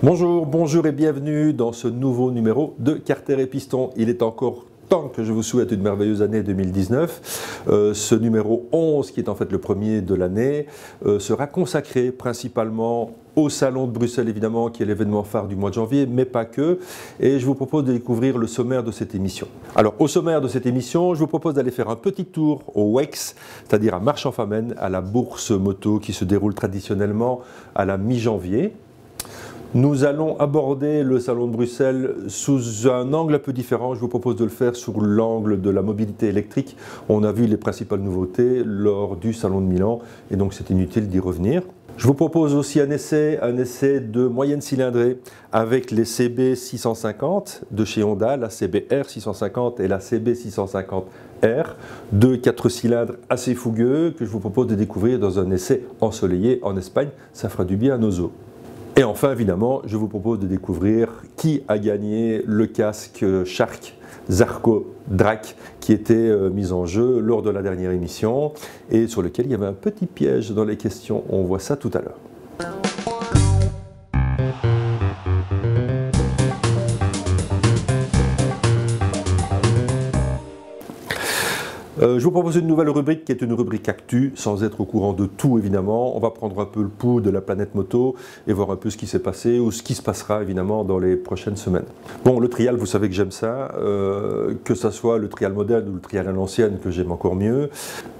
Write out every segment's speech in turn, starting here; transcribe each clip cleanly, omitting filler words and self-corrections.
Bonjour, bonjour et bienvenue dans ce nouveau numéro de Carter et Piston. Il est encore temps que je vous souhaite une merveilleuse année 2019. Ce numéro 11, qui est en fait le premier de l'année, sera consacré principalement au Salon de Bruxelles, évidemment, qui est l'événement phare du mois de janvier, mais pas que. Et je vous propose de découvrir le sommaire de cette émission. Alors, au sommaire de cette émission, je vous propose d'aller faire un petit tour au WEX, c'est-à-dire à Marche-en-Famenne, à la bourse moto qui se déroule traditionnellement à la mi-janvier. Nous allons aborder le Salon de Bruxelles sous un angle un peu différent. Je vous propose de le faire sous l'angle de la mobilité électrique. On a vu les principales nouveautés lors du Salon de Milan et donc c'est inutile d'y revenir. Je vous propose aussi un essai de moyenne cylindrée avec les CB650 de chez Honda, la CBR650 et la CB650R, deux 4 cylindres assez fougueux que je vous propose de découvrir dans un essai ensoleillé en Espagne. Ça fera du bien à nos os. Et enfin, évidemment, je vous propose de découvrir qui a gagné le casque Shark Zarco Drac qui était mis en jeu lors de la dernière émission et sur lequel il y avait un petit piège dans les questions. On voit ça tout à l'heure. Je vous propose une nouvelle rubrique qui est une rubrique actu, sans être au courant de tout évidemment. On va prendre un peu le pouls de la planète moto et voir un peu ce qui s'est passé ou ce qui se passera évidemment dans les prochaines semaines. Bon, le trial, vous savez que j'aime ça, que ce soit le trial moderne ou le trial à l'ancienne que j'aime encore mieux.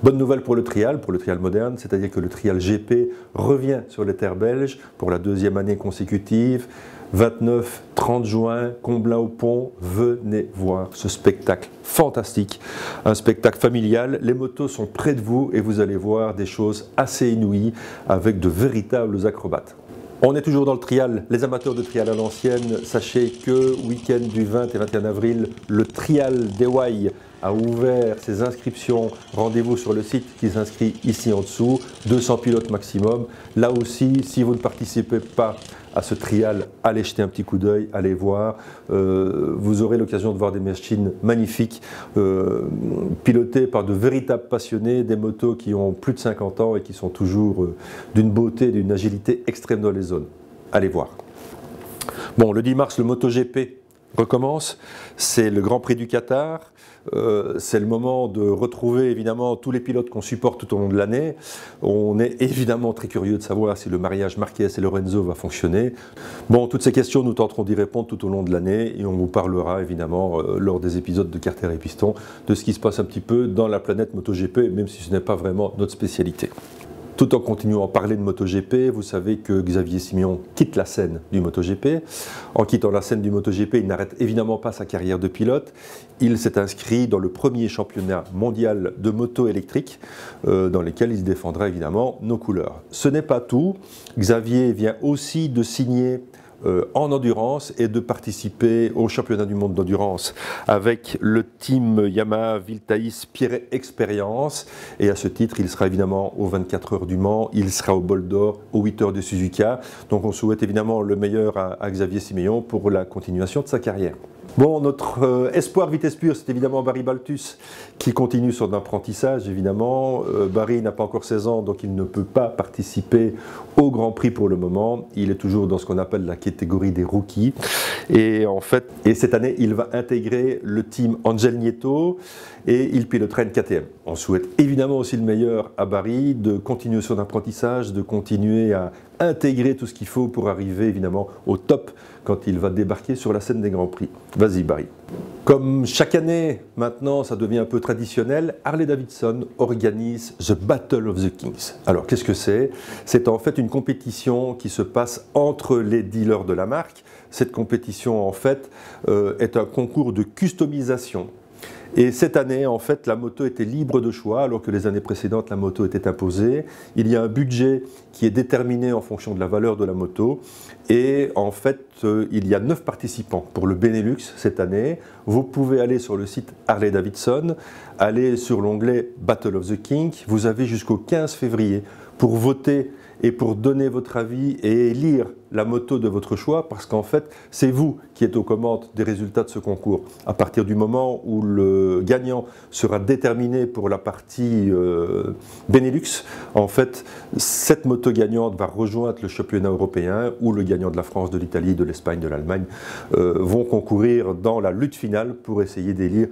Bonne nouvelle pour le trial moderne, c'est-à-dire que le trial GP revient sur les terres belges pour la deuxième année consécutive. 29-30 juin, Comblain-au-Pont, venez voir ce spectacle fantastique, un spectacle familial. Les motos sont près de vous et vous allez voir des choses assez inouïes avec de véritables acrobates. On est toujours dans le trial, les amateurs de trial à l'ancienne, sachez que week-end du 20 et 21 avril, le trial d'Ewaï a ouvert ses inscriptions. Rendez-vous sur le site qui s'inscrit ici en dessous, 200 pilotes maximum. Là aussi, si vous ne participez pas à ce trial, allez jeter un petit coup d'œil, allez voir. Vous aurez l'occasion de voir des machines magnifiques, pilotées par de véritables passionnés, des motos qui ont plus de 50 ans et qui sont toujours d'une beauté, d'une agilité extrême dans les zones. Allez voir. Bon, le 10 mars, le MotoGP recommence, c'est le Grand Prix du Qatar, c'est le moment de retrouver évidemment tous les pilotes qu'on supporte tout au long de l'année. On est évidemment très curieux de savoir si le mariage Marquez et Lorenzo va fonctionner. Bon, toutes ces questions, nous tenterons d'y répondre tout au long de l'année et on vous parlera évidemment lors des épisodes de Carter et Piston de ce qui se passe un petit peu dans la planète MotoGP, même si ce n'est pas vraiment notre spécialité. Tout en continuant à parler de MotoGP, vous savez que Xavier Simion quitte la scène du MotoGP. En quittant la scène du MotoGP, il n'arrête évidemment pas sa carrière de pilote. Il s'est inscrit dans le premier championnat mondial de moto électrique, dans lequel il défendra évidemment nos couleurs. Ce n'est pas tout. Xavier vient aussi de signer en endurance et de participer au championnat du monde d'endurance avec le team Yamaha Viltaïs Pierret Expérience et à ce titre il sera évidemment aux 24 heures du Mans, il sera au Bol d'Or, aux 8 heures de Suzuka, donc on souhaite évidemment le meilleur à Xavier Simion pour la continuation de sa carrière. Bon, notre espoir vitesse pure, c'est évidemment Barry Baltus qui continue son apprentissage, évidemment. Barry n'a pas encore 16 ans, donc il ne peut pas participer au Grand Prix pour le moment. Il est toujours dans ce qu'on appelle la catégorie des rookies. Et en fait, cette année, il va intégrer le team Angel Nieto et il pilotera une KTM. On souhaite évidemment aussi le meilleur à Barry, de continuer son apprentissage, de continuer à intégrer tout ce qu'il faut pour arriver évidemment au top quand il va débarquer sur la scène des Grands Prix. Vas-y Barry. Comme chaque année, maintenant, ça devient un peu traditionnel, Harley-Davidson organise The Battle of the Kings. Alors, qu'est-ce que c'est? C'est en fait une compétition qui se passe entre les dealers de la marque. Cette compétition, en fait, est un concours de customisation. Et cette année, en fait, la moto était libre de choix, alors que les années précédentes, la moto était imposée. Il y a un budget qui est déterminé en fonction de la valeur de la moto. Et en fait, il y a 9 participants pour le Benelux cette année. Vous pouvez aller sur le site Harley-Davidson, aller sur l'onglet Battle of the King. Vous avez jusqu'au 15 février pour voter et pour donner votre avis et élire la moto de votre choix, parce qu'en fait, c'est vous qui êtes aux commandes des résultats de ce concours. À partir du moment où le gagnant sera déterminé pour la partie Benelux, en fait, cette moto gagnante va rejoindre le championnat européen où le gagnant de la France, de l'Italie, de l'Espagne, de l'Allemagne vont concourir dans la lutte finale pour essayer d'élire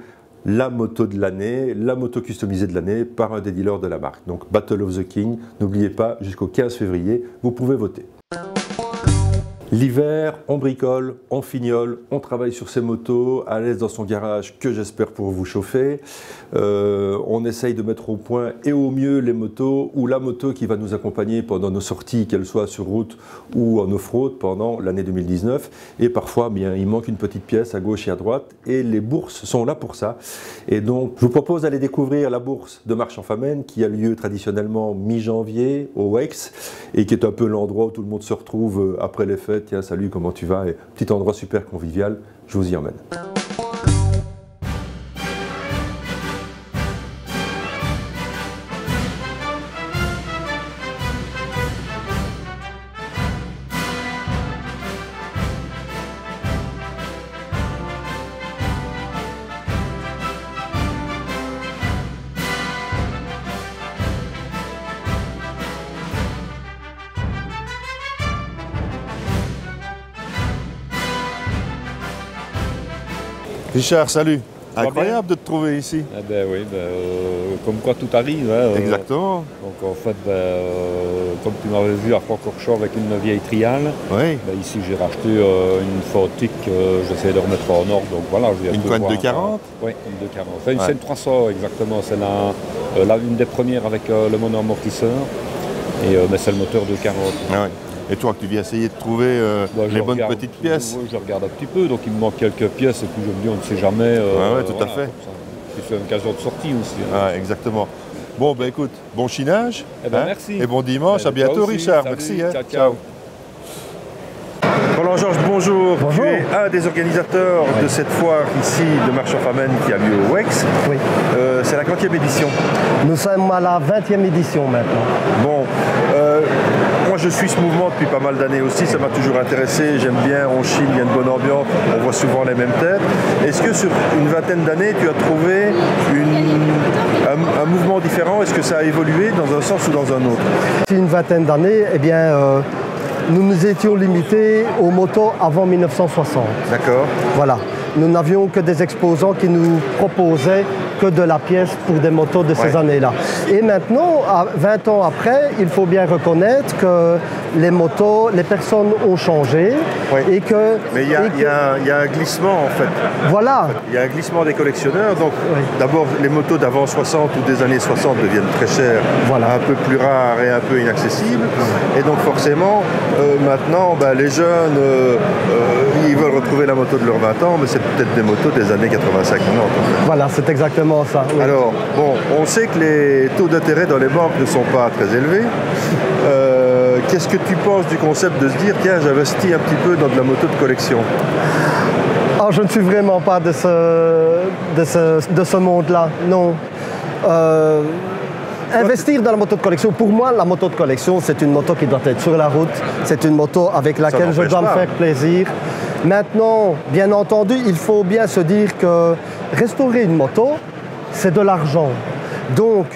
la moto de l'année, la moto customisée de l'année par un des dealers de la marque. Donc Battle of the King, n'oubliez pas, jusqu'au 15 février, vous pouvez voter. L'hiver, on bricole, on fignole, on travaille sur ses motos, à l'aise dans son garage, que j'espère pour vous chauffer. On essaye de mettre au point et au mieux les motos ou la moto qui va nous accompagner pendant nos sorties, qu'elles soient sur route ou en off-road pendant l'année 2019. Et parfois, bien, il manque une petite pièce à gauche et à droite et les bourses sont là pour ça. Et donc, je vous propose d'aller découvrir la bourse de Marchand-Famenne qui a lieu traditionnellement mi-janvier au WEX et qui est un peu l'endroit où tout le monde se retrouve après les fêtes. Tiens, salut, comment tu vas? Et petit endroit super convivial, je vous y emmène. Richard, salut. Incroyable de te trouver ici. Eh ben oui, comme quoi tout arrive. Hein, Exactement. Donc en fait, comme tu m'avais vu à Francorchamps avec une vieille Trial, Oui. Ici j'ai racheté une Fotic que j'essaie de remettre en ordre. Donc voilà, je viens Une de Quad voir, 240. Oui, une 240. Enfin, une CN300 exactement. C'est une des premières avec le mono-amortisseur. Mais c'est le moteur 240. Ah ouais. Et toi, tu viens essayer de trouver les bonnes petites pièces. Je regarde un petit peu, donc il me manque quelques pièces et puis je me dis on ne sait jamais. Ouais, tout à fait. C'est une occasion de sortie aussi. Ah, exactement. Bon, ben écoute, bon chinage. Merci. Et bon dimanche. À bientôt, aussi, Richard. salut, Merci. Hein. Ciao. Roland Georges, bonjour. Bonjour. Tu es un des organisateurs de cette foire ici de Marchand-Famenne qui a lieu au WEX. Oui. C'est la 40e édition. Nous sommes à la 20e édition maintenant. Bon, moi je suis ce mouvement depuis pas mal d'années aussi, ça m'a toujours intéressé, j'aime bien, on chine, il y a une bonne ambiance, on voit souvent les mêmes têtes. Est-ce que sur une vingtaine d'années, tu as trouvé un mouvement différent? Est-ce que ça a évolué dans un sens ou dans un autre? Depuis une vingtaine d'années, eh bien, nous nous étions limités aux motos avant 1960. D'accord. Voilà. Nous n'avions que des exposants qui nous proposaient que de la pièce pour des motos de ces années-là. Et maintenant, 20 ans après, il faut bien reconnaître que les motos, les personnes ont changé. Et que, mais il y a un glissement en fait. Voilà. Il y a un glissement des collectionneurs. Donc d'abord, les motos d'avant 60 ou des années 60 deviennent très chères, un peu plus rares et un peu inaccessibles. Et donc forcément, maintenant, les jeunes, ils veulent retrouver la moto de leurs 20 ans, mais c'est peut-être des motos des années 85-90. En fait. Voilà, c'est exactement ça. Oui. Alors, bon, on sait que les taux d'intérêt dans les banques ne sont pas très élevés. Qu'est-ce que tu penses du concept de se dire, tiens, j'investis un petit peu dans de la moto de collection? Alors, je ne suis vraiment pas de ce monde-là, non. Investir dans la moto de collection, pour moi, la moto de collection, c'est une moto qui doit être sur la route. C'est une moto avec laquelle je dois me faire plaisir. Maintenant, bien entendu, il faut bien se dire que restaurer une moto, c'est de l'argent. Donc,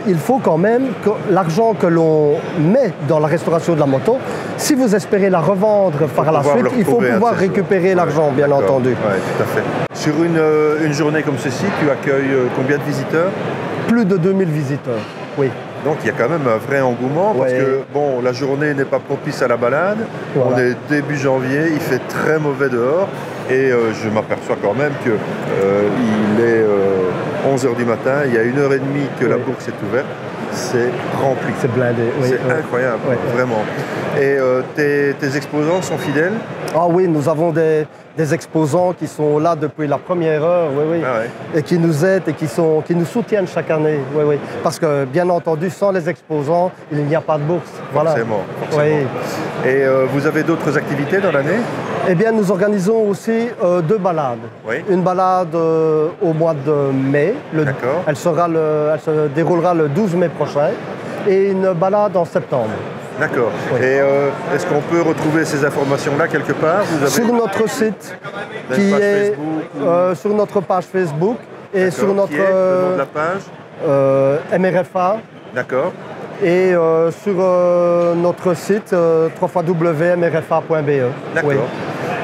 il faut quand même que l'argent que l'on met dans la restauration de la moto, si vous espérez la revendre par la suite, il faut pouvoir récupérer l'argent, bien entendu. Oui, tout à fait. Sur une journée comme ceci, tu accueilles combien de visiteurs? Plus de 2000 visiteurs, oui. Donc il y a quand même un vrai engouement parce que bon, la journée n'est pas propice à la balade. Voilà. On est début janvier, il fait très mauvais dehors et je m'aperçois quand même qu'il est 11h du matin, il y a 1h30 que la bourse est ouverte. C'est rempli. C'est blindé. Oui, c'est incroyable, vraiment. Et tes exposants sont fidèles? Ah oui, nous avons des exposants qui sont là depuis la première heure, et qui nous aident et qui nous soutiennent chaque année. Parce que, bien entendu, sans les exposants, il n'y a pas de bourse. Forcément. Oui. Et vous avez d'autres activités dans l'année? Eh bien, nous organisons aussi 2 balades. Oui. Une balade au mois de mai. Elle se déroulera le 12 mai prochain. Et une balade en septembre. D'accord. Oui. Et est-ce qu'on peut retrouver ces informations-là quelque part? Sur notre site, qui est sur notre page Facebook et sur notre Qui est le nom de la page? MRFA. D'accord. Et sur notre site www.mrfa.be. D'accord. Oui.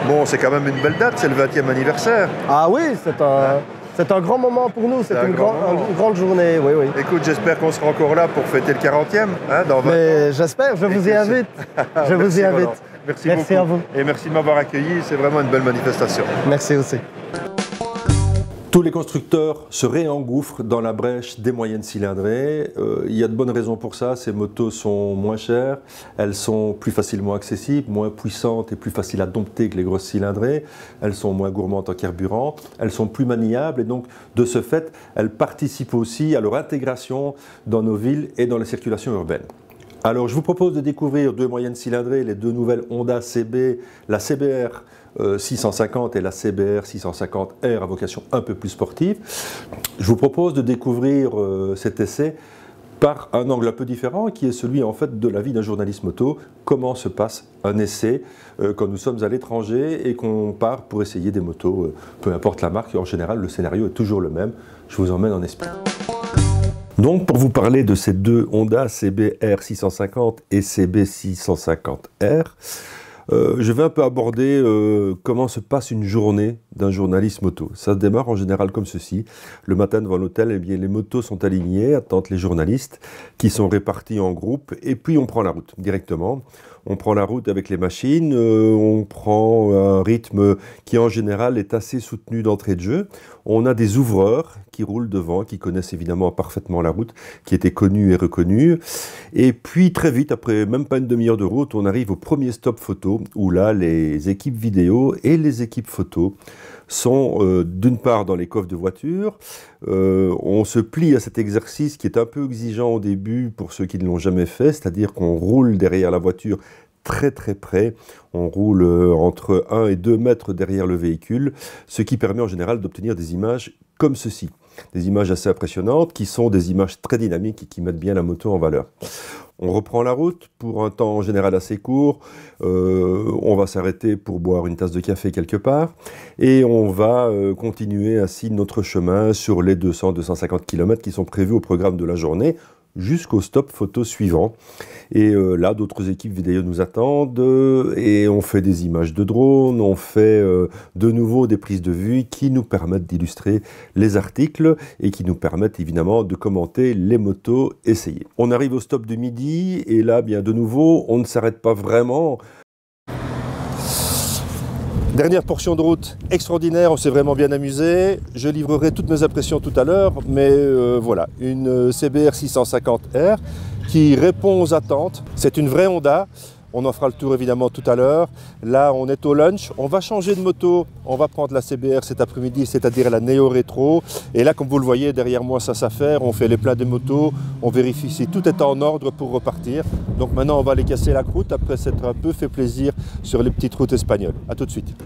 Bon, c'est quand même une belle date, c'est le 20e anniversaire. Ah oui, c'est un grand moment pour nous, c'est une grande journée, oui, oui. Écoute, j'espère qu'on sera encore là pour fêter le 40e. Hein, dans 20 ans. Mais j'espère, je vous y invite. Je vous y invite. Merci beaucoup. À vous. Et merci de m'avoir accueilli, c'est vraiment une belle manifestation. Merci aussi. Tous les constructeurs se réengouffrent dans la brèche des moyennes cylindrées. Il y a de bonnes raisons pour ça. Ces motos sont moins chères, elles sont plus facilement accessibles, moins puissantes et plus faciles à dompter que les grosses cylindrées. Elles sont moins gourmandes en carburant, elles sont plus maniables et donc de ce fait, elles participent aussi à leur intégration dans nos villes et dans les circulations urbaines. Alors je vous propose de découvrir deux moyennes cylindrées, les deux nouvelles Honda CB, la CBR 650 et la CBR 650R à vocation un peu plus sportive. Je vous propose de découvrir cet essai par un angle un peu différent qui est celui en fait de la vie d'un journaliste moto. Comment se passe un essai quand nous sommes à l'étranger et qu'on part pour essayer des motos, peu importe la marque, en général le scénario est toujours le même. Je vous emmène en Espagne. Donc pour vous parler de ces deux Honda CBR 650 et CB 650R, je vais un peu aborder comment se passe une journée d'un journaliste moto. Ça démarre en général comme ceci. Le matin devant l'hôtel, eh bien, les motos sont alignées, attendent les journalistes qui sont répartis en groupes et puis on prend la route directement. On prend la route avec les machines, on prend un rythme qui en général est assez soutenu d'entrée de jeu. On a des ouvreurs qui roulent devant, qui connaissent évidemment parfaitement la route, qui étaient connus et reconnus. Et puis très vite, après même pas une demi-heure de route, on arrive au premier stop photo, où là, les équipes vidéo et les équipes photo sont d'une part dans les coffres de voiture. On se plie à cet exercice qui est un peu exigeant au début pour ceux qui ne l'ont jamais fait, c'est-à-dire qu'on roule derrière la voiture très très près, on roule entre 1 et 2 mètres derrière le véhicule, ce qui permet en général d'obtenir des images comme ceci. Des images assez impressionnantes qui sont des images très dynamiques et qui mettent bien la moto en valeur. On reprend la route pour un temps en général assez court, on va s'arrêter pour boire une tasse de café quelque part et on va continuer ainsi notre chemin sur les 200-250 km qui sont prévus au programme de la journée jusqu'au stop photo suivant. Et là, d'autres équipes vidéo nous attendent et on fait des images de drone, on fait de nouveau des prises de vue qui nous permettent d'illustrer les articles et qui nous permettent évidemment de commenter les motos essayées. On arrive au stop de midi et là, bien de nouveau, on ne s'arrête pas vraiment. Dernière portion de route extraordinaire, on s'est vraiment bien amusé. Je livrerai toutes mes impressions tout à l'heure, mais voilà, une CBR 650R qui répond aux attentes. C'est une vraie Honda. On en fera le tour évidemment tout à l'heure. Là, on est au lunch. On va changer de moto. On va prendre la CBR cet après-midi, c'est-à-dire la Neo Rétro. Et là, comme vous le voyez, derrière moi, ça s'affaire. On fait les pleins des motos. On vérifie si tout est en ordre pour repartir. Donc maintenant, on va aller casser la croûte après s'être un peu fait plaisir sur les petites routes espagnoles. A tout de suite.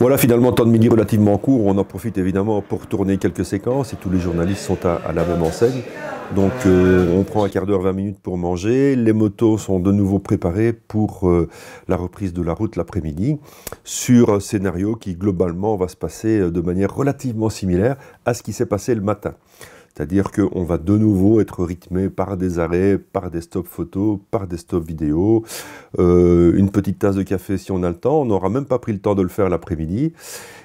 Voilà, finalement, temps de midi relativement court. On en profite évidemment pour tourner quelques séquences et tous les journalistes sont à la même enseigne. Donc on prend un quart d'heure, 20 minutes pour manger. Les motos sont de nouveau préparées pour la reprise de la route l'après-midi sur un scénario qui globalement va se passer de manière relativement similaire à ce qui s'est passé le matin. C'est-à-dire qu'on va de nouveau être rythmé par des arrêts, par des stops photos, par des stops vidéo, une petite tasse de café si on a le temps. On n'aura même pas pris le temps de le faire l'après-midi.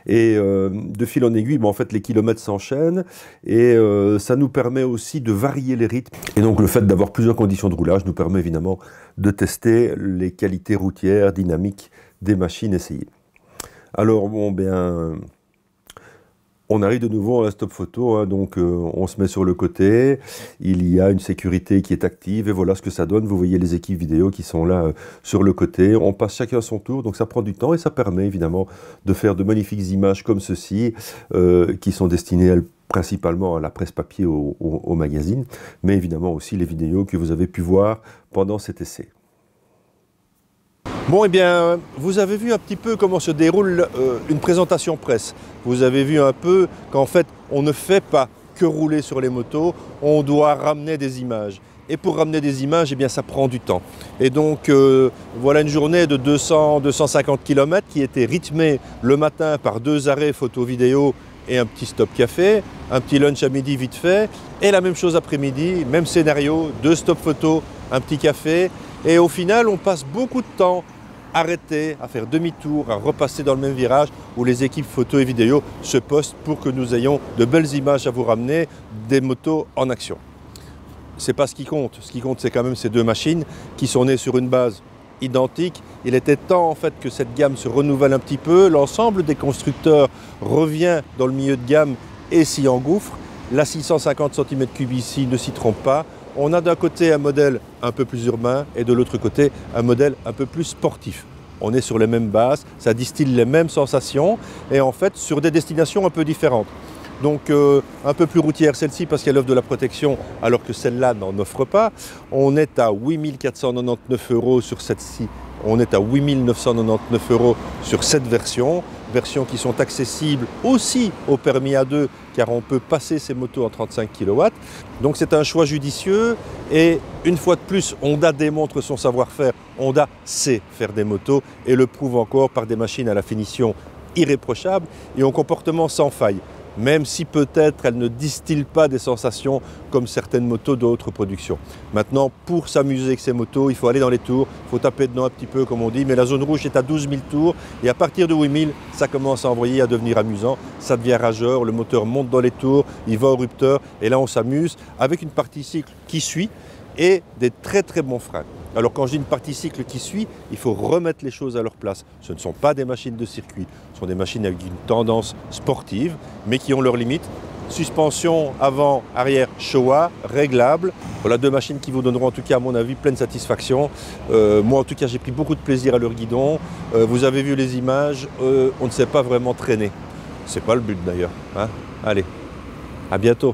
Et de fil en aiguille, en fait, les kilomètres s'enchaînent et ça nous permet aussi de varier les rythmes. Et donc le fait d'avoir plusieurs conditions de roulage nous permet évidemment de tester les qualités routières, dynamiques des machines essayées. Alors bon, bien... On arrive de nouveau à un stop photo, hein, donc on se met sur le côté, il y a une sécurité qui est active et voilà ce que ça donne. Vous voyez les équipes vidéo qui sont là sur le côté, on passe chacun son tour, donc ça prend du temps et ça permet évidemment de faire de magnifiques images comme ceci, qui sont destinées principalement à la presse papier, au magazine, mais évidemment aussi les vidéos que vous avez pu voir pendant cet essai. Bon, eh bien, vous avez vu un petit peu comment se déroule une présentation presse. Vous avez vu un peu qu'en fait, on ne fait pas que rouler sur les motos, on doit ramener des images. Et pour ramener des images, eh bien, ça prend du temps. Et donc, voilà une journée de 200-250 km qui était rythmée le matin par 2 arrêts photo-vidéo et un petit stop café, un petit lunch à midi vite fait, et la même chose après-midi, même scénario, 2 stops photo, un petit café. Et au final, on passe beaucoup de temps arrêtés, à faire demi-tour, à repasser dans le même virage où les équipes photo et vidéo se postent pour que nous ayons de belles images à vous ramener, des motos en action. C'est pas ce qui compte. Ce qui compte, c'est quand même ces 2 machines qui sont nées sur une base identique. Il était temps en fait que cette gamme se renouvelle un petit peu. L'ensemble des constructeurs revient dans le milieu de gamme et s'y engouffre. La 650 cm3 ici ne s'y trompe pas. On a d'un côté un modèle un peu plus urbain et de l'autre côté un modèle un peu plus sportif. On est sur les mêmes bases, ça distille les mêmes sensations et en fait sur des destinations un peu différentes. Donc un peu plus routière celle-ci parce qu'elle offre de la protection alors que celle-là n'en offre pas. On est à 8 499 € sur celle-ci. On est à 8 999 € sur cette versions qui sont accessibles aussi au permis A2 car on peut passer ces motos en 35 kW. Donc c'est un choix judicieux et une fois de plus, Honda démontre son savoir-faire. Honda sait faire des motos et le prouve encore par des machines à la finition irréprochable et au comportement sans faille. Même si peut-être elle ne distille pas des sensations comme certaines motos d'autres productions. Maintenant, pour s'amuser avec ces motos, il faut aller dans les tours, il faut taper dedans un petit peu comme on dit, mais la zone rouge est à 12 000 tours et à partir de 8 000, ça commence à envoyer, à devenir amusant, ça devient rageur, le moteur monte dans les tours, il va au rupteur et là on s'amuse avec une partie cycle qui suit et des très très bons freins. Alors quand je dis une partie cycle qui suit, il faut remettre les choses à leur place. Ce ne sont pas des machines de circuit, ce sont des machines avec une tendance sportive, mais qui ont leurs limites. Suspension avant, arrière, Showa, réglable. Voilà 2 machines qui vous donneront en tout cas à mon avis pleine satisfaction. Moi en tout cas j'ai pris beaucoup de plaisir à leur guidon. Vous avez vu les images, on ne sait pas vraiment traîner. C'est pas le but d'ailleurs. Hein? Allez, à bientôt.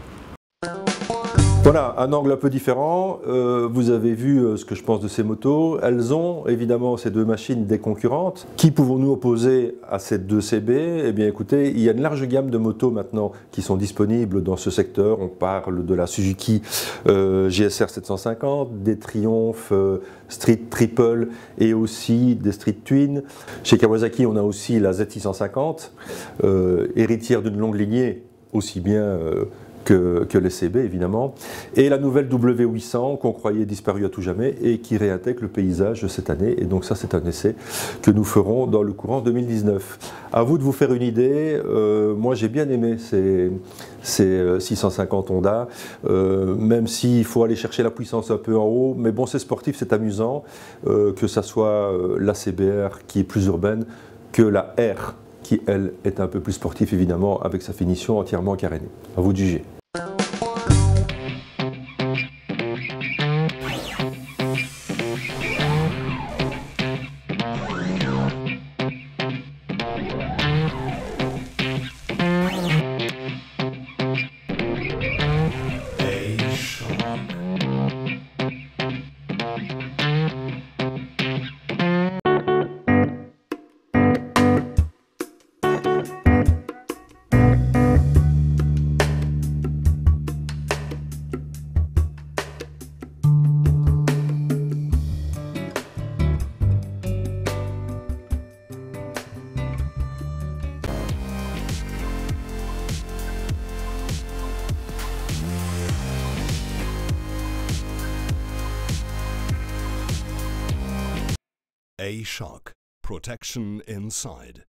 Voilà, un angle un peu différent. Vous avez vu ce que je pense de ces motos. Elles ont évidemment ces 2 machines des concurrentes. Qui pouvons-nous opposer à ces 2 CB? Eh bien écoutez, il y a une large gamme de motos maintenant qui sont disponibles dans ce secteur. On parle de la Suzuki GSR 750, des Triumph Street Triple et aussi des Street Twin. Chez Kawasaki, on a aussi la Z650, héritière d'une longue lignée, aussi bien que les CB évidemment, et la nouvelle W800 qu'on croyait disparue à tout jamais et qui réintègre le paysage cette année. Et donc ça c'est un essai que nous ferons dans le courant 2019. À vous de vous faire une idée. Moi j'ai bien aimé ces 650 Honda, même s'il faut aller chercher la puissance un peu en haut, mais bon c'est sportif, c'est amusant, que ça soit la CBR qui est plus urbaine que la R qui elle est un peu plus sportive évidemment avec sa finition entièrement carénée. À vous de juger. A-Shock. Protection inside.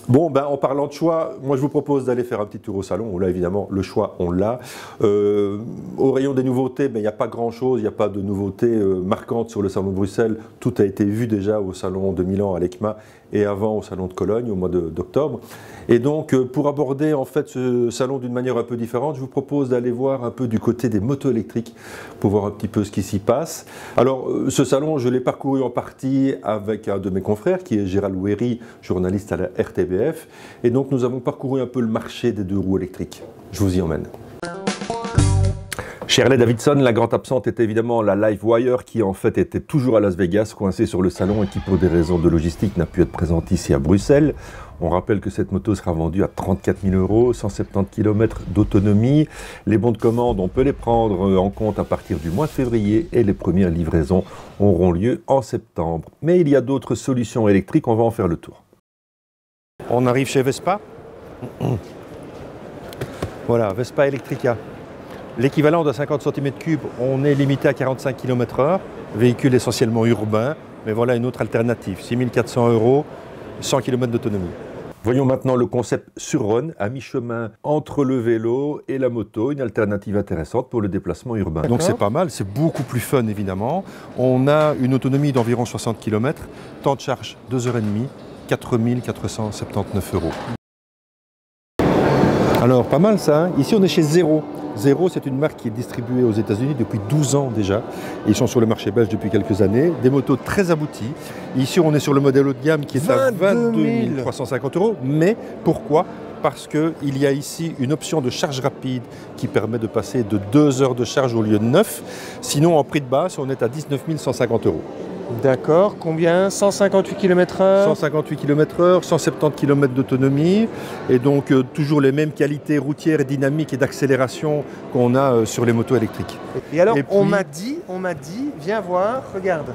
Bon, ben, en parlant de choix, moi je vous propose d'aller faire un petit tour au salon. Là, évidemment, le choix, on l'a. Au rayon des nouveautés, ben, il n'y a pas grand-chose, il n'y a pas de nouveautés marquantes sur le salon de Bruxelles. Tout a été vu déjà au salon de Milan à l'ECMA et avant au salon de Cologne au mois d'octobre. Et donc, pour aborder en fait ce salon d'une manière un peu différente, je vous propose d'aller voir un peu du côté des motos électriques pour voir un petit peu ce qui s'y passe. Alors, ce salon, je l'ai parcouru en partie avec un de mes confrères qui est Gérald Ouéry, journaliste à la RTBF. Et donc, nous avons parcouru un peu le marché des 2 roues électriques. Je vous y emmène. Chez Harley-Davidson, la grande absente était évidemment la LiveWire qui en fait était toujours à Las Vegas, coincée sur le salon et qui pour des raisons de logistique n'a pu être présente ici à Bruxelles. On rappelle que cette moto sera vendue à 34 000 €, 170 km d'autonomie. Les bons de commande, on peut les prendre en compte à partir du mois de février et les premières livraisons auront lieu en septembre. Mais il y a d'autres solutions électriques, on va en faire le tour. On arrive chez Vespa. Voilà, Vespa Electrica. L'équivalent de 50 cm3, on est limité à 45 km/h, véhicule essentiellement urbain, mais voilà une autre alternative, 6 400 €, 100 km d'autonomie. Voyons maintenant le concept Surron, à mi-chemin entre le vélo et la moto, une alternative intéressante pour le déplacement urbain. Donc c'est pas mal, c'est beaucoup plus fun évidemment. On a une autonomie d'environ 60 km, temps de charge 2h30, 4 479 €. Alors pas mal ça, hein. Ici on est chez Zero. Zero, c'est une marque qui est distribuée aux États-Unis depuis 12 ans déjà. Et ils sont sur le marché belge depuis quelques années. Des motos très abouties. Ici, on est sur le modèle haut de gamme qui est à 22 350 €. Mais pourquoi ? Parce qu'il y a ici une option de charge rapide qui permet de passer de 2 heures de charge au lieu de 9. Sinon, en prix de base, on est à 19 150 €. D'accord, combien? 158 km/h 158 km/h, 170 km d'autonomie et donc toujours les mêmes qualités routières et dynamiques et d'accélération qu'on a sur les motos électriques. Et alors, on m'a dit, viens voir, regarde.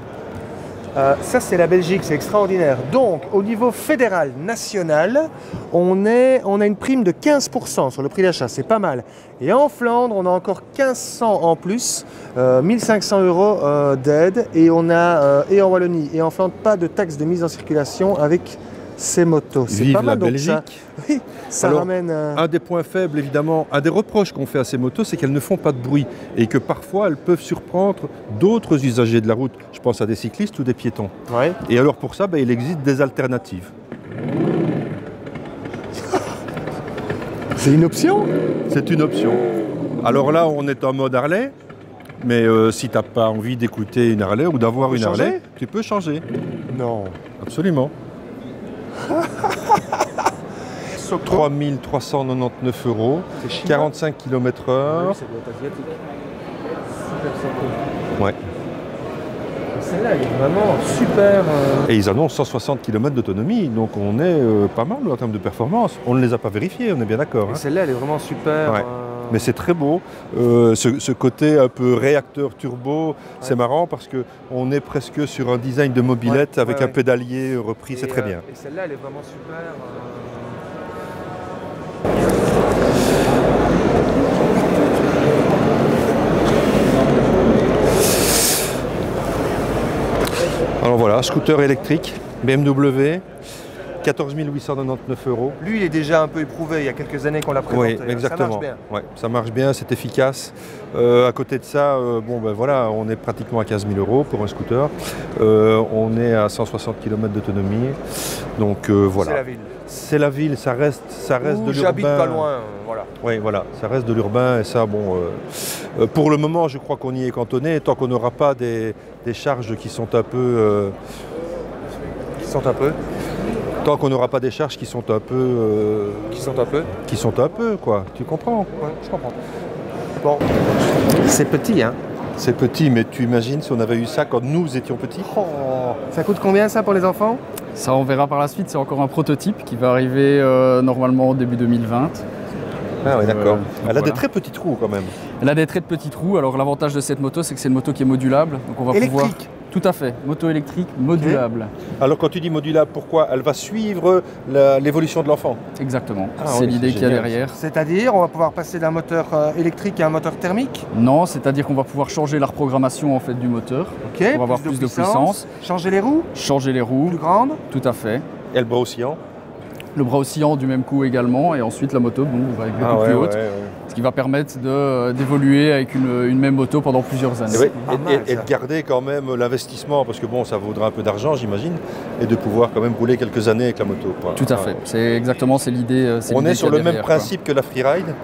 Ça, c'est la Belgique, c'est extraordinaire. Donc, au niveau fédéral, national, on a une prime de 15% sur le prix d'achat, c'est pas mal. Et en Flandre, on a encore 1500 en plus, 1500 € d'aide. Et on a, et en Wallonie et en Flandre, pas de taxe de mise en circulation avec ces motos. C'est pas mal, la Belgique. Donc oui, ça Alors, ramène... Un des points faibles, évidemment, un des reproches qu'on fait à ces motos, c'est qu'elles ne font pas de bruit et que parfois elles peuvent surprendre d'autres usagers de la route. Je pense à des cyclistes ou des piétons. Ouais. Et alors pour ça, il existe des alternatives. C'est une option? C'est une option. Alors là, on est en mode Harley, mais si tu n'as pas envie d'écouter une Harley ou d'avoir une Harley, tu peux changer. Non. Absolument. 3 399 €, 45 km/h. Ça doit être asiatique. Ouais. Celle-là, elle est vraiment super. Et ils annoncent 160 km d'autonomie, donc on est pas mal en termes de performance. On ne les a pas vérifiés, on est bien d'accord. Hein. Celle-là, elle est vraiment super. Ouais. Mais c'est très beau. Ce côté un peu réacteur turbo, c'est marrant parce qu'on est presque sur un design de mobilette avec un pédalier repris, c'est très bien. Et celle-là, elle est vraiment super. Alors voilà, scooter électrique, BMW, 14 899 €. Lui, il est déjà un peu éprouvé, il y a quelques années qu'on l'a présenté. Oui, exactement. Ça marche bien. Ouais, ça marche bien, c'est efficace. À côté de ça, voilà, on est pratiquement à 15 000 € pour un scooter. On est à 160 km d'autonomie. Donc voilà. C'est la ville. C'est la ville, ça reste de l'urbain. J'habite pas loin, voilà. Oui, voilà, ça reste de l'urbain et ça, pour le moment, je crois qu'on y est cantonné, tant qu'on n'aura pas des charges qui sont un peu... Tant qu'on n'aura pas des charges qui sont un peu... Qui sont un peu, quoi. Tu comprends? Ouais, je comprends. Bon, c'est petit, hein? C'est petit, mais tu imagines si on avait eu ça quand nous étions petits? Ça coûte combien, ça, pour les enfants? Ça, on verra par la suite. C'est encore un prototype qui va arriver normalement au début 2020. Ah oui, d'accord. Elle a des très petits trous quand même. Elle a des très petits trous. Alors l'avantage de cette moto, c'est que c'est une moto qui est modulable. Donc on va pouvoir... Tout à fait. Moto électrique modulable. Alors quand tu dis modulable, pourquoi? Elle va suivre l'évolution de l'enfant? Exactement. C'est l'idée qu'il y a derrière. C'est-à-dire, on va pouvoir passer d'un moteur électrique à un moteur thermique? Non, c'est-à-dire qu'on va pouvoir changer la reprogrammation en fait du moteur. Ok. On va avoir plus de puissance. Changer les roues? Changer les roues. Plus grande? Tout à fait. Et le bras oscillant? Le bras oscillant du même coup également, et ensuite la moto va être beaucoup plus haute, ce qui va permettre d'évoluer avec une même moto pendant plusieurs années. Et de garder quand même l'investissement, parce que ça vaudra un peu d'argent j'imagine, et de pouvoir quand même rouler quelques années avec la moto. Quoi. Tout à fait, c'est l'idée. On est sur le même principe que la freeride?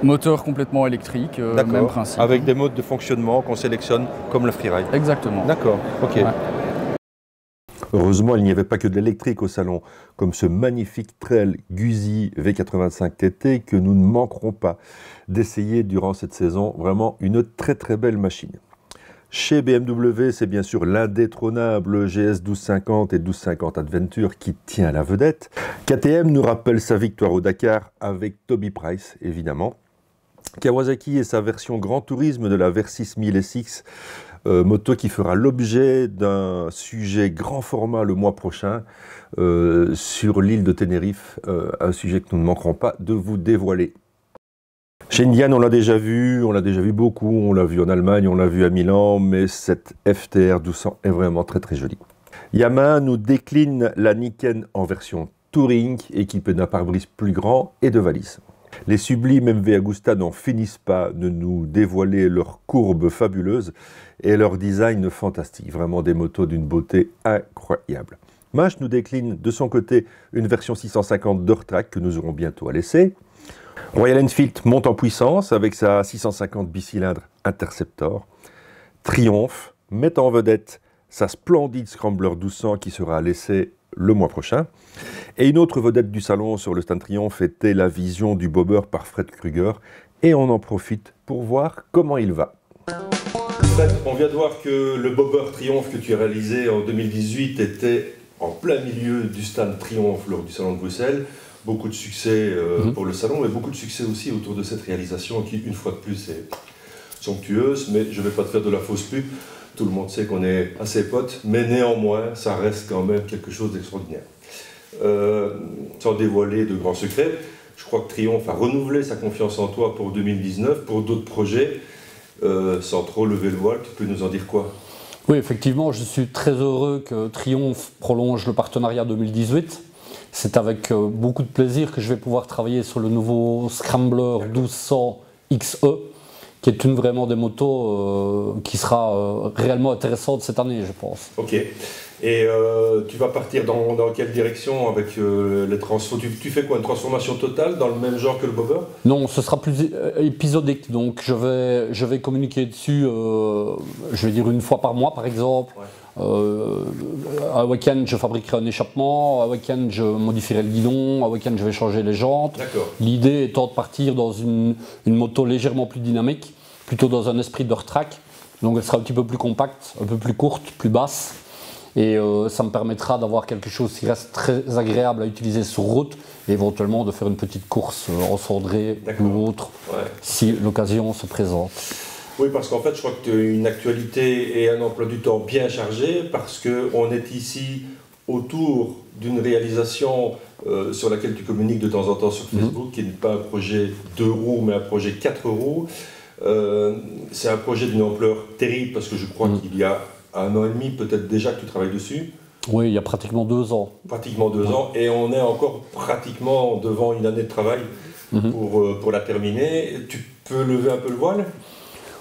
Moteur complètement électrique, même principe. Avec des modes de fonctionnement qu'on sélectionne comme la freeride? Exactement. D'accord, ok. Ouais. Heureusement, il n'y avait pas que de l'électrique au salon, comme ce magnifique trail Guzzi V85 TT que nous ne manquerons pas d'essayer durant cette saison. Vraiment une très très belle machine. Chez BMW, c'est bien sûr l'indétrônable GS 1250 et 1250 Adventure qui tient la vedette. KTM nous rappelle sa victoire au Dakar avec Toby Price, évidemment. Kawasaki et sa version Grand Tourisme de la Versys 1000 SX, moto qui fera l'objet d'un sujet grand format le mois prochain sur l'île de Tenerife, un sujet que nous ne manquerons pas de vous dévoiler. Chez Indian, on l'a déjà vu beaucoup, on l'a vu en Allemagne, on l'a vu à Milan, mais cette FTR 1200 est vraiment très très jolie. Yamaha nous décline la Niken en version Touring, équipée d'un pare-brise plus grand et de valises. Les sublimes MV Agusta n'en finissent pas de nous dévoiler leurs courbes fabuleuses et leur design fantastique, vraiment des motos d'une beauté incroyable. Mash nous décline de son côté une version 650 Dirt-Track que nous aurons bientôt à l'essai. Royal Enfield monte en puissance avec sa 650 bicylindre Interceptor. Triumph met en vedette sa splendide Scrambler 1200 qui sera à l'essai le mois prochain. Et une autre vedette du salon sur le stand Triumph était la vision du bobber par Fred Kruger. Et on en profite pour voir comment il va. Fred, on vient de voir que le bobber Triumph que tu as réalisé en 2018 était en plein milieu du stand Triumph lors du salon de Bruxelles. Beaucoup de succès pour le salon, mais beaucoup de succès aussi autour de cette réalisation qui, une fois de plus, est somptueuse. Mais je ne vais pas te faire de la fausse pub. Tout le monde sait qu'on est assez potes, mais néanmoins, ça reste quand même quelque chose d'extraordinaire. Sans dévoiler de grands secrets, je crois que Triumph a renouvelé sa confiance en toi pour 2019, pour d'autres projets. Sans trop lever le voile, tu peux nous en dire quoi? Oui, effectivement, je suis très heureux que Triumph prolonge le partenariat 2018. C'est avec beaucoup de plaisir que je vais pouvoir travailler sur le nouveau Scrambler 1200 XE, qui est une vraiment des motos qui sera réellement intéressante cette année, je pense. Ok. Et tu vas partir dans quelle direction avec les transformations? Tu fais quoi, une transformation totale dans le même genre que le bobber? Non, ce sera plus épisodique. Donc je vais communiquer dessus, je vais dire une fois par mois par exemple. Ouais. Un week-end je fabriquerai un échappement, un week-end je modifierai le guidon, un week-end je vais changer les jantes. L'idée étant de partir dans une moto légèrement plus dynamique, plutôt dans un esprit de track. Donc elle sera un petit peu plus compacte, un peu plus courte, plus basse. Et ça me permettra d'avoir quelque chose qui reste très agréable à utiliser sur route et éventuellement de faire une petite course en cendrée ou autre, si l'occasion se présente. Oui, parce qu'en fait, je crois que tu as une actualité et un emploi du temps bien chargé parce qu'on est ici autour d'une réalisation sur laquelle tu communiques de temps en temps sur Facebook, qui n'est pas un projet 2 roues, mais un projet 4 roues. C'est un projet d'une ampleur terrible parce que je crois qu'il y a 1 an et demi peut-être déjà que tu travailles dessus. Oui, il y a pratiquement 2 ans. Pratiquement 2 ans, et on est encore pratiquement devant une année de travail pour la terminer. Tu peux lever un peu le voile?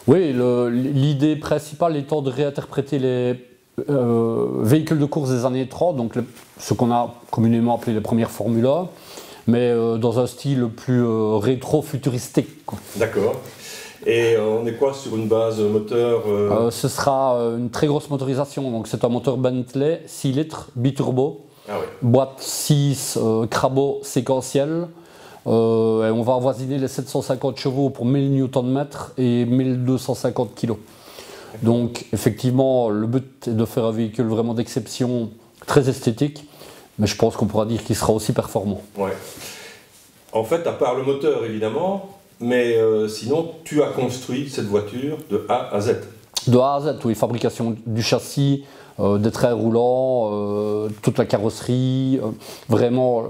Oui, l'idée principale étant de réinterpréter les véhicules de course des années 30, donc ce qu'on a communément appelé les premières Formule 1, mais dans un style plus rétro-futuristique. D'accord. Et on est quoi sur une base moteur Ce sera une très grosse motorisation, donc c'est un moteur Bentley 6 litres biturbo, boîte 6 crabot séquentiel. Et on va avoisiner les 750 chevaux pour 1000 Nm et 1250 kg. Donc effectivement, le but est de faire un véhicule vraiment d'exception, très esthétique, mais je pense qu'on pourra dire qu'il sera aussi performant. Ouais. En fait, à part le moteur évidemment, mais sinon tu as construit cette voiture de A à Z. De A à Z, oui, fabrication du châssis, des trains roulants, toute la carrosserie, vraiment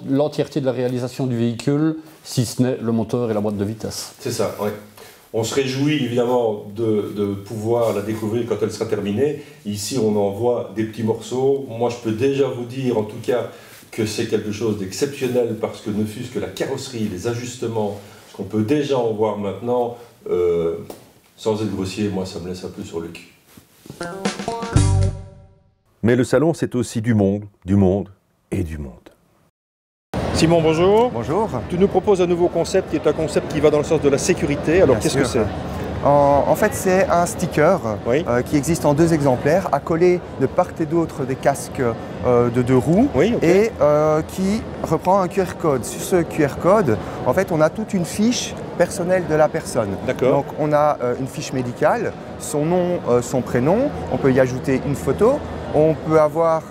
l'entièreté de la réalisation du véhicule, si ce n'est le moteur et la boîte de vitesse. C'est ça, oui. On se réjouit évidemment de pouvoir la découvrir quand elle sera terminée. Ici, on en voit des petits morceaux. Moi, je peux déjà vous dire, en tout cas, que c'est quelque chose d'exceptionnel parce que ne fût-ce que la carrosserie, les ajustements, ce qu'on peut déjà en voir maintenant, sans être grossier, moi, ça me laisse un peu sur le cul. Mais le salon, c'est aussi du monde et du monde. Simon, bonjour. Bonjour. Tu nous proposes un nouveau concept qui est un concept qui va dans le sens de la sécurité. Alors qu'est-ce que c'est? En fait, c'est un sticker qui existe en 2 exemplaires, à coller de part et d'autre des casques de 2 roues et qui reprend un QR code. Sur ce QR code, en fait, on a toute une fiche personnelle de la personne. Donc, on a une fiche médicale, son nom, son prénom, on peut y ajouter une photo, on peut avoir...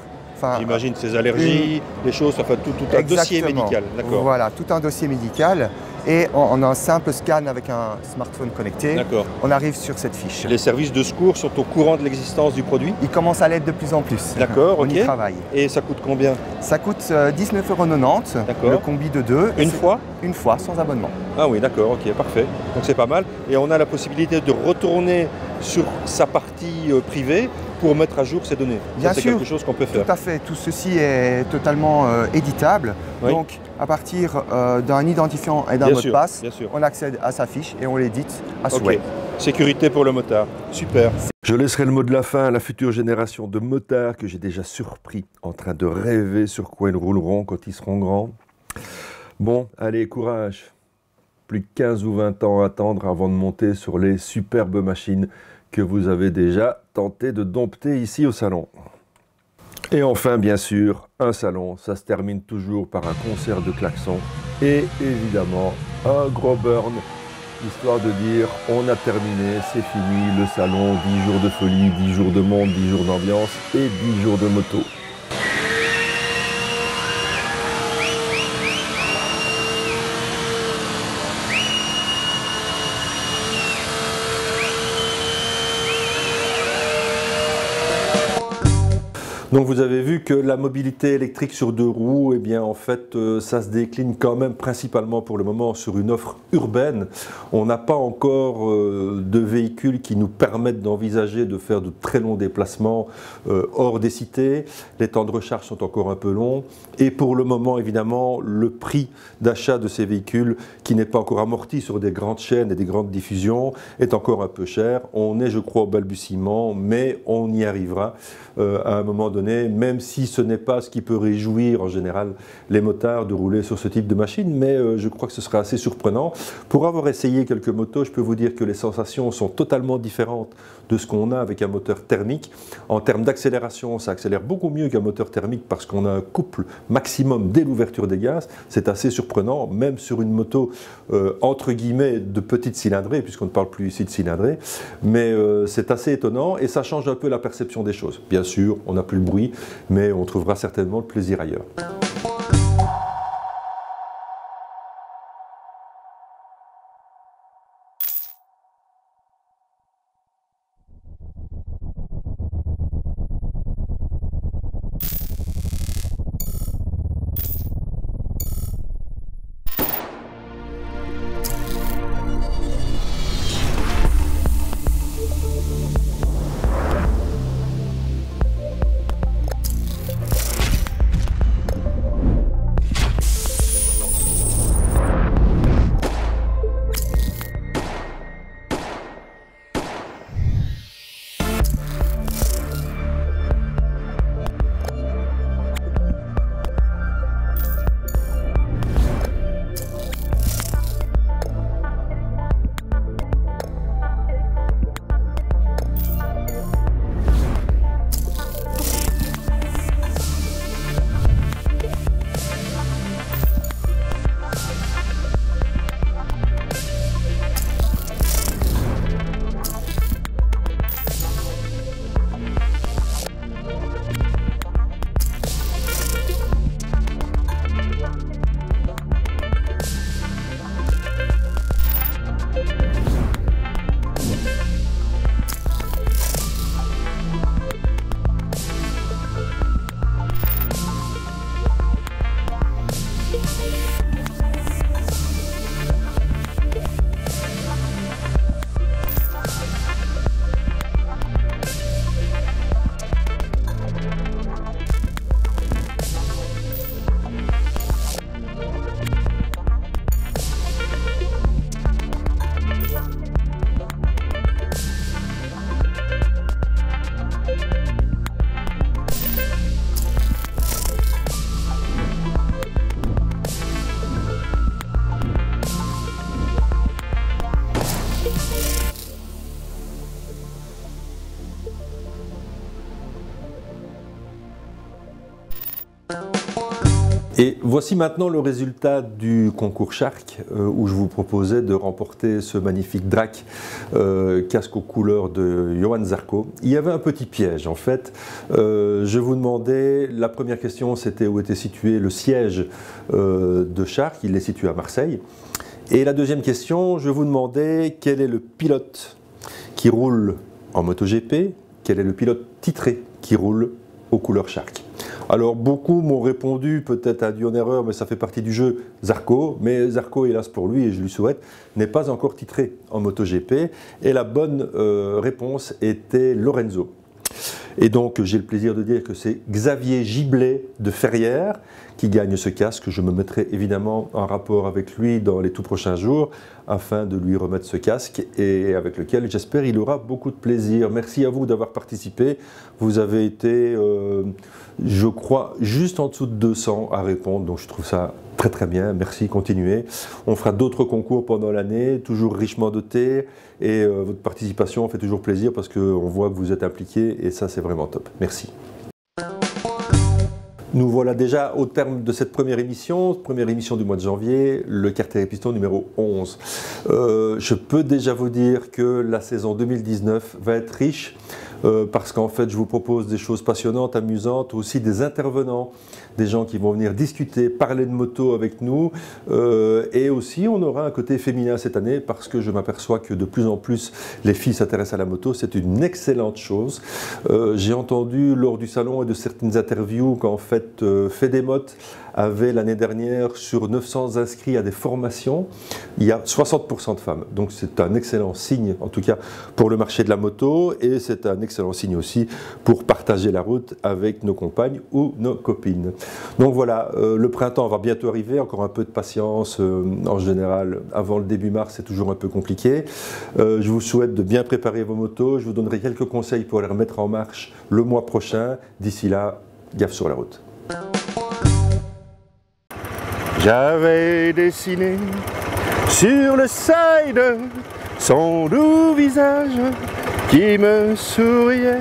J'imagine ses allergies, les choses, enfin tout un dossier médical. Voilà, tout un dossier médical. Et en un simple scan avec un smartphone connecté, on arrive sur cette fiche. Les services de secours sont au courant de l'existence du produit? Ils commencent à l'être de plus en plus. D'accord, on y travaille. Et ça coûte combien? Ça coûte 19,90 €, le combi de 2. Une fois? Une fois, sans abonnement. Ah oui, d'accord, ok, parfait. Donc c'est pas mal. Et on a la possibilité de retourner sur sa partie privée pour mettre à jour ces données. Bien sûr, c'est quelque chose qu'on peut faire. Tout à fait. Tout ceci est totalement éditable. Donc, à partir d'un identifiant et d'un mot de passe, on accède à sa fiche et on l'édite à souhait. Sécurité pour le motard. Super. Je laisserai le mot de la fin à la future génération de motards que j'ai déjà surpris en train de rêver sur quoi ils rouleront quand ils seront grands. Bon, allez, courage. Plus de 15 ou 20 ans à attendre avant de monter sur les superbes machines que vous avez déjà tenté de dompter ici au salon. Et enfin, bien sûr, un salon, ça se termine toujours par un concert de klaxons et évidemment un gros burn, histoire de dire on a terminé, c'est fini, le salon, 10 jours de folie, 10 jours de monde, 10 jours d'ambiance et 10 jours de moto. Donc vous avez vu que la mobilité électrique sur 2 roues, eh bien en fait ça se décline quand même principalement pour le moment sur une offre urbaine. On n'a pas encore de véhicules qui nous permettent d'envisager de faire de très longs déplacements hors des cités. Les temps de recharge sont encore un peu longs et pour le moment évidemment le prix d'achat de ces véhicules qui n'est pas encore amorti sur des grandes chaînes et des grandes diffusions est encore un peu cher. On est je crois au balbutiement mais on y arrivera à un moment donné, même si ce n'est pas ce qui peut réjouir en général les motards de rouler sur ce type de machine, mais je crois que ce sera assez surprenant. Pour avoir essayé quelques motos, je peux vous dire que les sensations sont totalement différentes de ce qu'on a avec un moteur thermique. En termes d'accélération, ça accélère beaucoup mieux qu'un moteur thermique parce qu'on a un couple maximum dès l'ouverture des gaz. C'est assez surprenant, même sur une moto entre guillemets de petite cylindrée, puisqu'on ne parle plus ici de cylindrée, mais c'est assez étonnant et ça change un peu la perception des choses. Bien sûr, on n'a plus le bruit, mais on trouvera certainement le plaisir ailleurs. Et voici maintenant le résultat du concours Shark, où je vous proposais de remporter ce magnifique Drac casque aux couleurs de Johan Zarco. Il y avait un petit piège en fait. Je vous demandais, la première question c'était où était situé le siège de Shark, il est situé à Marseille. Et la deuxième question, je vous demandais quel est le pilote qui roule en MotoGP, quel est le pilote titré qui roule aux couleurs Shark. Alors beaucoup m'ont répondu, peut-être induit en erreur, mais ça fait partie du jeu, Zarco. Mais Zarco, hélas pour lui, et je lui souhaite, n'est pas encore titré en MotoGP. Et la bonne réponse était Lorenzo. Et donc j'ai le plaisir de dire que c'est Xavier Giblet de Ferrières qui gagne ce casque. Je me mettrai évidemment en rapport avec lui dans les tout prochains jours afin de lui remettre ce casque et avec lequel j'espère il aura beaucoup de plaisir. Merci à vous d'avoir participé. Vous avez été, je crois, juste en dessous de 200 à répondre, donc je trouve ça très bien. Merci, continuez. On fera d'autres concours pendant l'année, toujours richement dotés, et votre participation fait toujours plaisir parce qu'on voit que vous êtes impliqués et ça c'est vraiment top. Merci. Nous voilà déjà au terme de cette première émission du mois de janvier, le Carter et Piston numéro 11. Je peux déjà vous dire que la saison 2019 va être riche parce qu'en fait je vous propose des choses passionnantes, amusantes, aussi des intervenants, des gens qui vont venir discuter, parler de moto avec nous et aussi on aura un côté féminin cette année parce que je m'aperçois que de plus en plus les filles s'intéressent à la moto, c'est une excellente chose. J'ai entendu lors du salon et de certaines interviews qu'en fait Fedemot avait l'année dernière sur 900 inscrits à des formations, il y a 60% de femmes. Donc c'est un excellent signe en tout cas pour le marché de la moto et c'est un excellent signe aussi pour partager la route avec nos compagnes ou nos copines. Donc voilà, le printemps va bientôt arriver, encore un peu de patience. En général, avant le début mars, c'est toujours un peu compliqué. Je vous souhaite de bien préparer vos motos. Je vous donnerai quelques conseils pour les remettre en marche le mois prochain. D'ici là, gaffe sur la route. J'avais dessiné sur le side son doux visage qui me souriait.